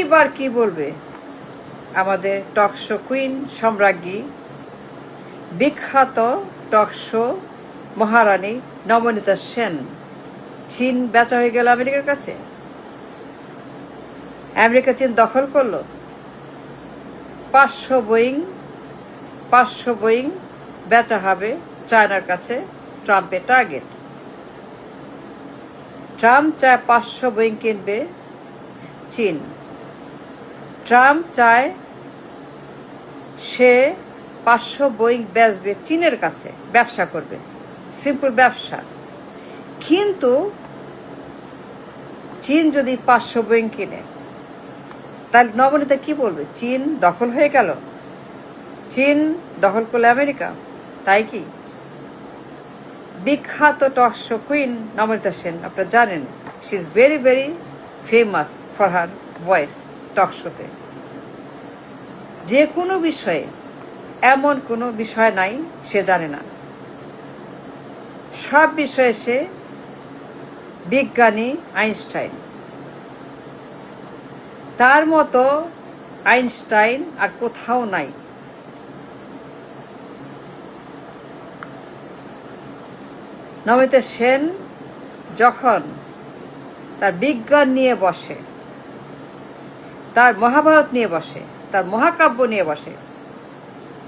এইবার কি বলবে আমাদের টকশো কুইন সম্রাজ্ঞী, বিখ্যাত টকশো মহারানী নবনীতা সেন? চীন বেচা হয়ে গেল আমেরিকার কাছে। আমেরিকা চীন দখল করলো। 500 বোয়িং বেচা হবে চায়নার কাছে। ট্রাম্পের টার্গেট। ট্রাম্প চায় 500 বোয়িং কিনবে চীন। ট্রাম্প চায় সে 500 বোয়িং বেচবে চীনের কাছে, ব্যবসা করবে, সিম্পল ব্যবসা। কিন্তু চীন যদি 500 বোয়িং কিনে, তাহলে নবনীতা কি বলবে? চীন দখল হয়ে গেল, চীন দখল করলে আমেরিকা, তাই কি? বিখ্যাত টকশো কুইন নবনীতা সেন, আপনারা জানেন, she is very very famous for her voice টকশোতে। যে কোনো বিষয়ে, এমন কোনো বিষয় নাই সে জানে না। সব বিষয়ে সে বিজ্ঞানী আইনস্টাইন। তার মতো আইনস্টাইন আর কোথাও নাই। নবনীতা সেন যখন তার বিজ্ঞান নিয়ে বসে, তার মহাভারত নিয়ে বসে, তার মহাকাব্য নিয়ে বসে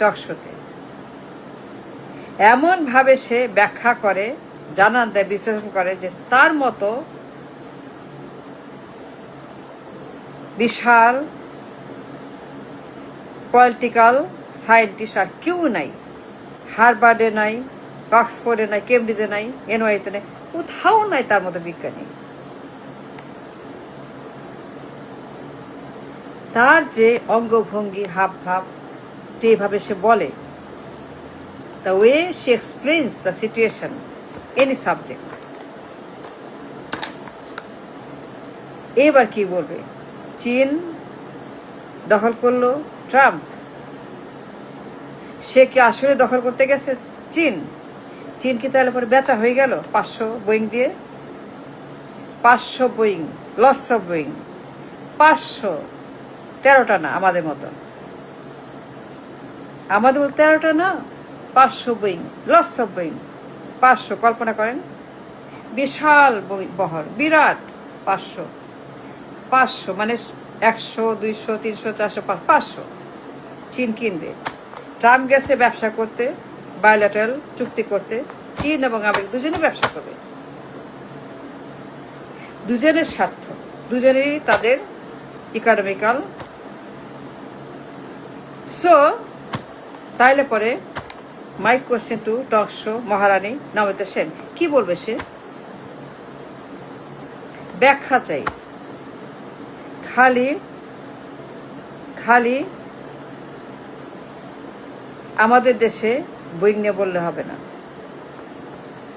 টকশোতে, এমনভাবে সে ব্যাখ্যা করে, জানান দেয়, বিশ্লেষণ করে যে তার মতো বিশাল পলিটিক্যাল সায়েন্টিস্ট আর কেউ নাই। হার্ভার্ডে নাই, অক্সফোর্ডে নাই, কেমব্রিজে নাই, এনওয়াইতে নাই, কোথাও নাই তার মতো বিজ্ঞানী। তার যে অঙ্গভঙ্গি, হাবভাব, যেভাবে সে বলে, the way she explains the situation, any subject. এবার কি বলবে? চীন দখল করলো ট্রাম্প। সে কি আসলে দখল করতে গেছে চীন? চীন কি তাহলে পরে বেচা হয়ে গেল 500 বোয়িং দিয়ে? 500 বোয়িং, লস অফ বোয়িং, 513টা না, আমাদের মতো 13টা না, 500 বোয়িং, লস অফ বোয়িং। 500, কল্পনা করেন, বিশাল বহর, বিরাট। 500 মানে 100, 200, 300, 400, 500 চীন কিনবে। ট্রাম্প গেছে ব্যবসা করতে, বায়োল্যাটারাল চুক্তি করতে। চীন এবং আমেরিকা দুজনে ব্যবসা করবে, দুজনের স্বার্থ, দুজনেরই তাদের ইকোনমিক্যাল। সো তাইলে পরে মাই কোয়েশ্চেন টু টকশো মহারানী নবনীতা সেন, কি বলবে সে? ব্যাখ্যা চাই। খালি আমাদের দেশে বোয়িং নিয়ে বললে হবে না,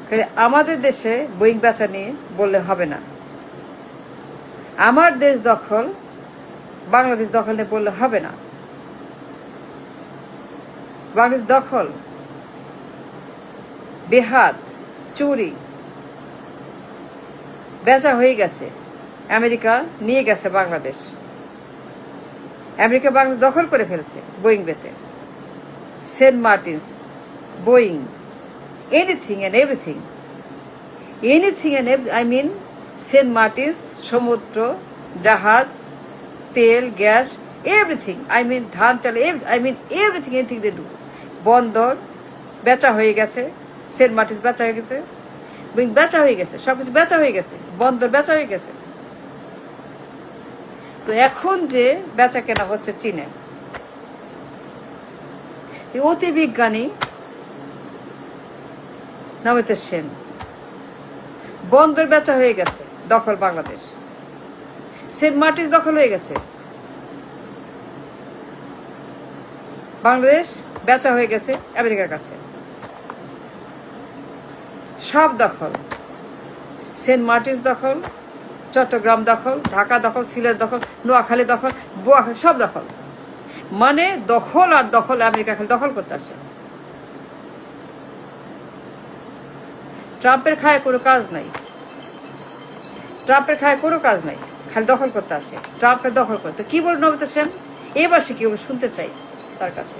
খালি আমাদের দেশে বোয়িং বেচা নিয়ে বললে হবে না, আমার দেশ দখল, বাংলাদেশ দখল নিয়ে বললে হবে না। বাংলাদেশ দখল, বেহাত, চুরি, বেচা হয়ে গেছে, আমেরিকা নিয়ে গেছে বাংলাদেশ, আমেরিকা বাংলাদেশ দখল করে ফেলছে বোয়িং বেচে। Saint Martins, Boeing, anything and everything, I mean Saint Martins, সমুদ্র জাহাজ, তেল, গ্যাস, এভরিথিং, আই মিন ধান চাল, I mean everything they do. বন্দর বেচা হয়ে গেছে, সেন্ট মার্টিনস বেচা হয়ে গেছে, বোয়িং বেচা হয়ে গেছে, সবকিছু বেচা হয়ে গেছে, বন্দর বেচা হয়ে গেছে। তো এখন যে বেচা কেনা হচ্ছে চীনে, অতি বিজ্ঞানী নবনীতা সেন, বন্দর বেচা হয়ে গেছে, দখল বাংলাদেশ, সেন্ট মার্টিনস দখল হয়ে গেছে, বাংলাদেশ বেচা হয়ে গেছে আমেরিকার কাছে, সব দখল, সেন্ট মার্টিনস দখল, চট্টগ্রাম দখল, ঢাকা দখল, সিলেট দখল, নোয়াখালী দখল, বোয়াখালী, সব দখল। মানে দখল আর দখল, আমেরিকা খালি দখল করতে আসে। ট্রাম্পের খায় কোনো কাজ নাই, ট্রাম্পের খায় কোনো কাজ নাই, খালি দখল করতে আসে, ট্রাম্পের দখল করতে। কি বলে নমিতা সেন, এবার সে কি বলে শুনতে চাই তার কাছে।